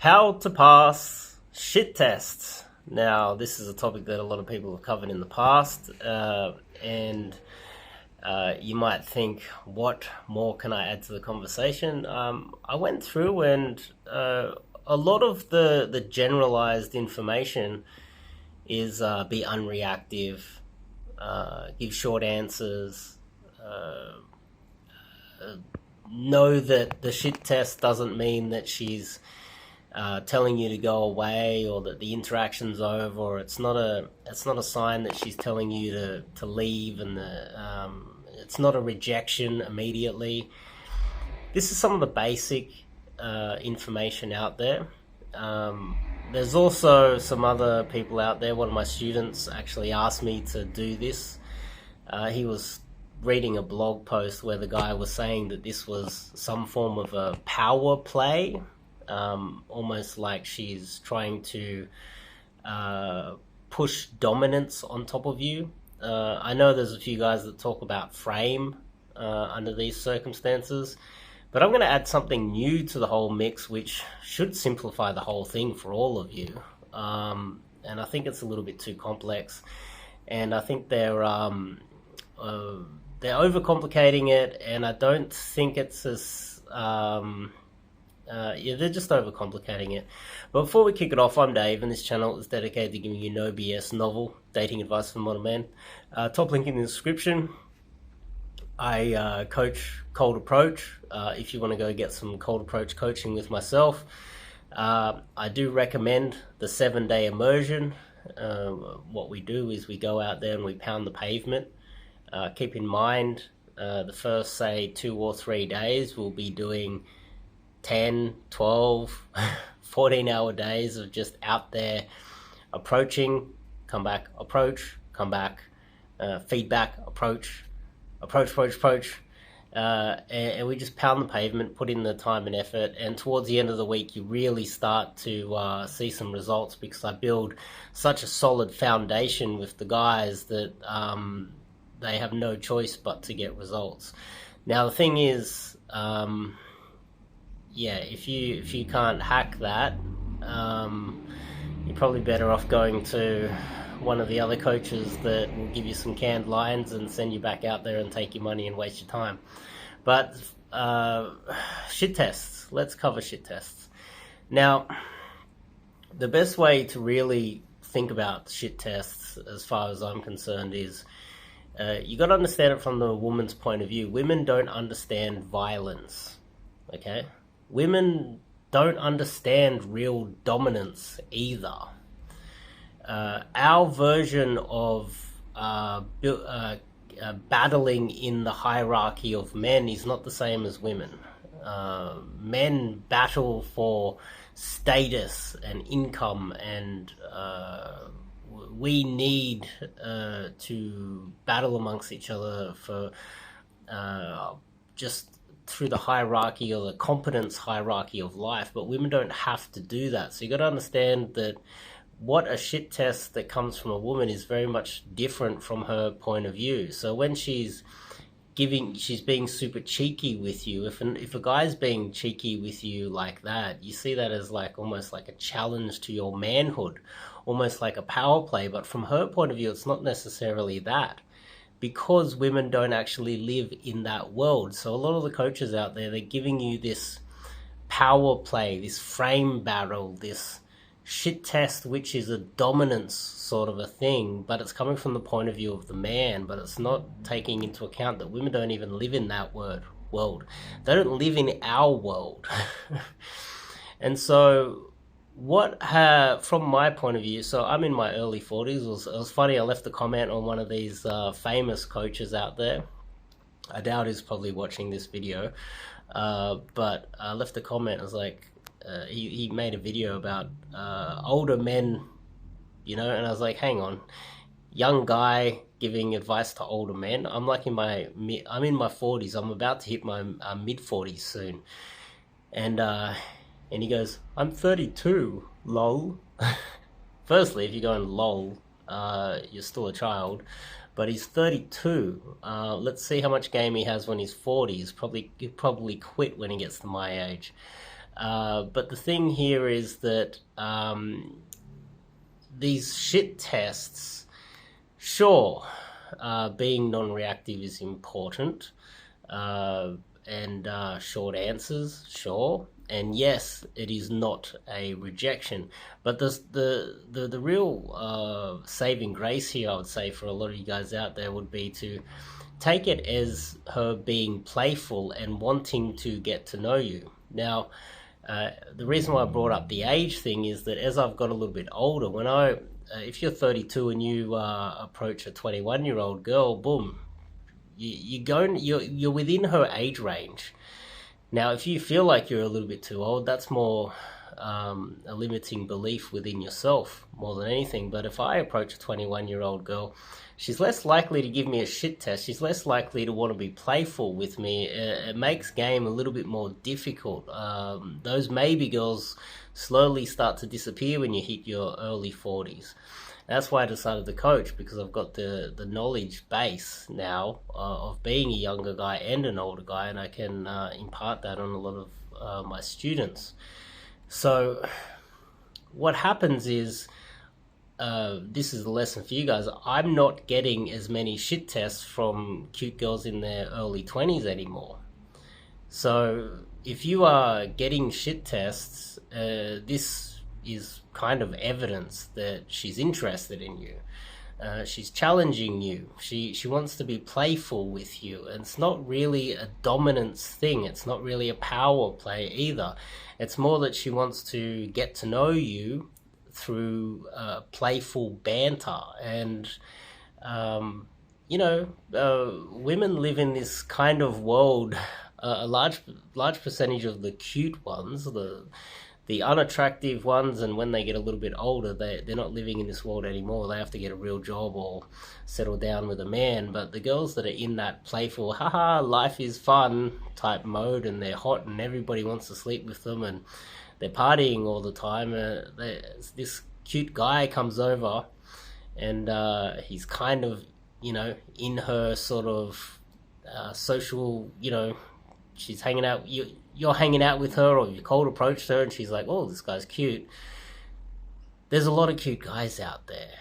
How to pass shit tests. Now, this is a topic that a lot of people have covered in the past, and you might think, what more can I add to the conversation? I went through and a lot of the generalized information is be unreactive, give short answers, know that the shit test doesn't mean that she's telling you to go away or that the interaction's over, or it's not a sign that she's telling you to leave, and it's not a rejection immediately. This is some of the basic information out there. There's also some other people out there. One of my students actually asked me to do this. He was reading a blog post where the guy was saying that this was some form of a power play, almost like she's trying to push dominance on top of you. I know there's a few guys that talk about frame under these circumstances, but I'm going to add something new to the whole mix, which should simplify the whole thing for all of you. And I think it's a little bit too complex, and I think they're overcomplicating it, and I don't think it's as they're just overcomplicating it. But before we kick it off, I'm Dave, and this channel is dedicated to giving you no BS novel dating advice for modern men. Top link in the description. I coach cold approach. If you want to go get some cold approach coaching with myself, I do recommend the 7-day immersion. What we do is we go out there and we pound the pavement. Keep in mind, the first, say, 2 or 3 days, we'll be doing 10, 12, 14-hour days of just out there approaching, come back, approach, come back, feedback, approach, and we just pound the pavement, put in the time and effort, and towards the end of the week you really start to see some results, because I build such a solid foundation with the guys that they have no choice but to get results. Now the thing is, if you can't hack that, you're probably better off going to one of the other coaches that will give you some canned lines and send you back out there and take your money and waste your time. But shit tests. Let's cover shit tests. Now, the best way to really think about shit tests, as far as I'm concerned, is you got to understand it from the woman's point of view. Women don't understand violence, okay? Women don't understand real dominance either. Our version of battling in the hierarchy of men is not the same as women. Men battle for status and income, and we need to battle amongst each other for just through the hierarchy or the competence hierarchy of life. But women don't have to do that. So you got to understand that what a shit test that comes from a woman is very much different from her point of view. So when she's being super cheeky with you, if a guy's being cheeky with you like that, you see that as like almost like a challenge to your manhood, almost like a power play. But from her point of view, it's not necessarily that, because women don't actually live in that world. So a lot of the coaches out there, they're giving you this power play, this frame battle, this shit test, which is a dominance sort of a thing, but it's coming from the point of view of the man. But it's not taking into account that women don't even live in that world. They don't live in our world. And so from my point of view, so I'm in my early 40s. It was funny, I left a comment on one of these famous coaches out there. I doubt he's probably watching this video, but I left a comment. I was like, he made a video about older men, and I was like, hang on, young guy giving advice to older men. I'm in my 40s. I'm about to hit my mid 40s soon, and he goes, I'm 32, lol. Firstly, if you're going lol, you're still a child. But he's 32. Let's see how much game he has when he's 40. He'll probably quit when he gets to my age. But the thing here is that these shit tests, sure, being non-reactive is important, and short answers, sure, and yes, it is not a rejection. But the real saving grace here, I would say, for a lot of you guys out there would be to take it as her being playful and wanting to get to know you. Now, the reason why I brought up the age thing is that as I've got a little bit older, if you're 32 and you approach a 21-year-old girl, boom, you're within her age range. Now, if you feel like you're a little bit too old, that's more a limiting belief within yourself more than anything. But if I approach a 21-year-old girl, she's less likely to give me a shit test. She's less likely to want to be playful with me. It makes game a little bit more difficult. Those maybe girls slowly start to disappear when you hit your early 40s. That's why I decided to coach, because I've got the knowledge base now of being a younger guy and an older guy, and I can impart that on a lot of my students. So what happens is, this is the lesson for you guys, I'm not getting as many shit tests from cute girls in their early 20s anymore. So if you are getting shit tests, this is kind of evidence that she's interested in you. She's challenging you. She wants to be playful with you. And it's not really a dominance thing. It's not really a power play either. It's more that she wants to get to know you through playful banter. And women live in this kind of world. A large percentage of the cute ones, the unattractive ones, and when they get a little bit older, they're not living in this world anymore. They have to get a real job or settle down with a man. But the girls that are in that playful, haha, life is fun type mode, and they're hot and everybody wants to sleep with them, and they're partying all the time. This cute guy comes over, and he's kind of, in her sort of social, she's hanging out, you're hanging out with her, or you cold approached her and she's like, oh, this guy's cute. There's a lot of cute guys out there.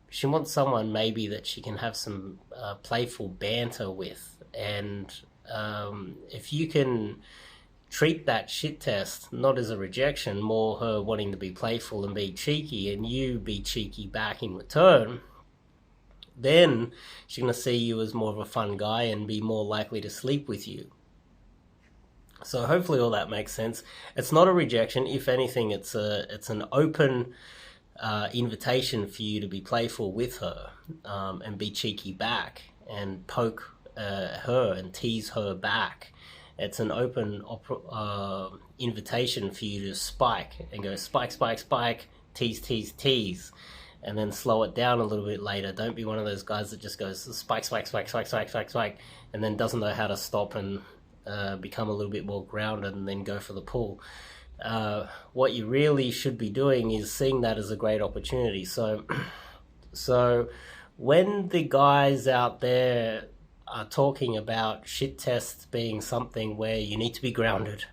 She wants someone maybe that she can have some playful banter with. And if you can treat that shit test not as a rejection, more her wanting to be playful and be cheeky, and you be cheeky back in return, then she's going to see you as more of a fun guy and be more likely to sleep with you. So hopefully all that makes sense. It's not a rejection. If anything, it's an open invitation for you to be playful with her, and be cheeky back and poke her and tease her back. It's an open invitation for you to spike and go spike, spike, spike, tease, tease, tease, and then slow it down a little bit later. Don't be one of those guys that just goes spike, spike, spike, spike, spike, spike, spike, and then doesn't know how to stop and become a little bit more grounded and then go for the pull. What you really should be doing is seeing that as a great opportunity. So when the guys out there are talking about shit tests being something where you need to be grounded,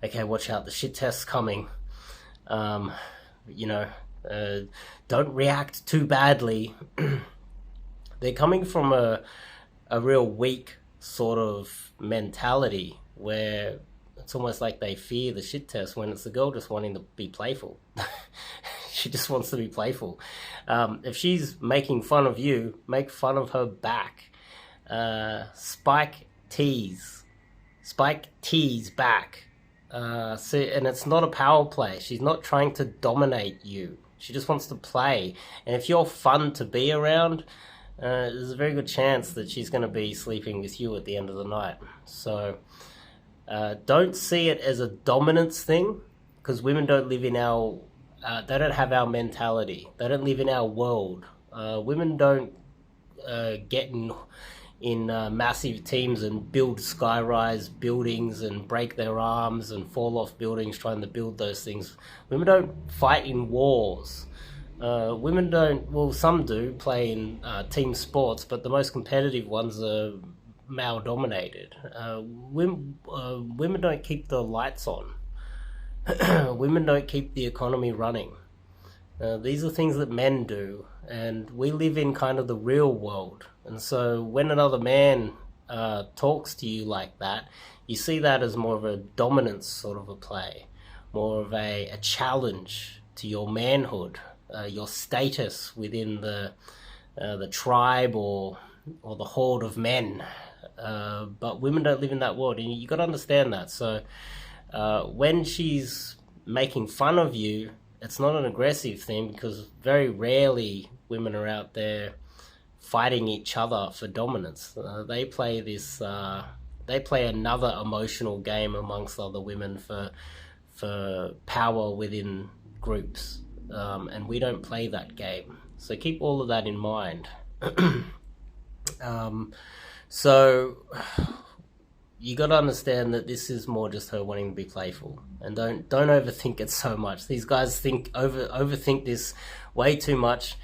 okay, watch out, the shit test's coming, don't react too badly. They're coming from a real weak sort of mentality where it's almost like they fear the shit test, when it's the girl just wanting to be playful. She just wants to be playful. If she's making fun of you, make fun of her back. Spike tease back. See, and it's not a power play. She's not trying to dominate you. She just wants to play. And if you're fun to be around, there's a very good chance that she's going to be sleeping with you at the end of the night. So don't see it as a dominance thing, because women don't live in our they don't have our mentality. They don't live in our world. Women don't get in massive teams and build skyrise buildings and break their arms and fall off buildings trying to build those things. Women don't fight in wars. Women don't, well, some do play in team sports, but the most competitive ones are male dominated. Women don't keep the lights on. Women don't keep the economy running. These are things that men do, and we live in kind of the real world. And so when another man talks to you like that, you see that as more of a dominance sort of a play, more of a challenge to your manhood, your status within the tribe or the horde of men. But women don't live in that world, and you got to understand that. So when she's making fun of you, it's not an aggressive thing, because very rarely women are out there fighting each other for dominance. They play this. They play another emotional game amongst other women for power within groups, and we don't play that game. So keep all of that in mind. So you got to understand that this is more just her wanting to be playful, and don't overthink it so much. These guys overthink this way too much.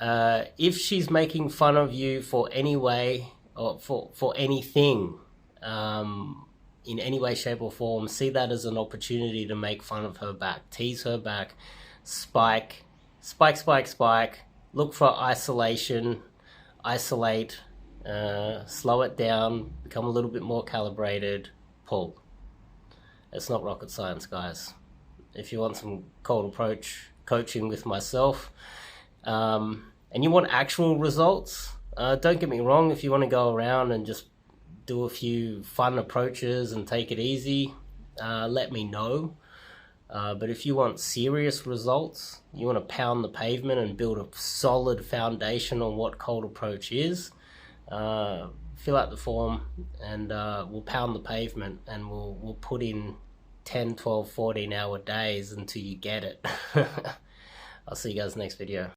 If she's making fun of you for any way, or for anything, in any way, shape or form, see that as an opportunity to make fun of her back, tease her back, spike, look for isolate, slow it down, become a little bit more calibrated, pull. It's not rocket science, guys. If you want some cold approach coaching with myself, and you want actual results, don't get me wrong, if you want to go around and just do a few fun approaches and take it easy, let me know. But if you want serious results, you want to pound the pavement and build a solid foundation on what cold approach is, fill out the form, and we'll pound the pavement, and we'll put in 10, 12, 14 hour days until you get it. I'll see you guys next video.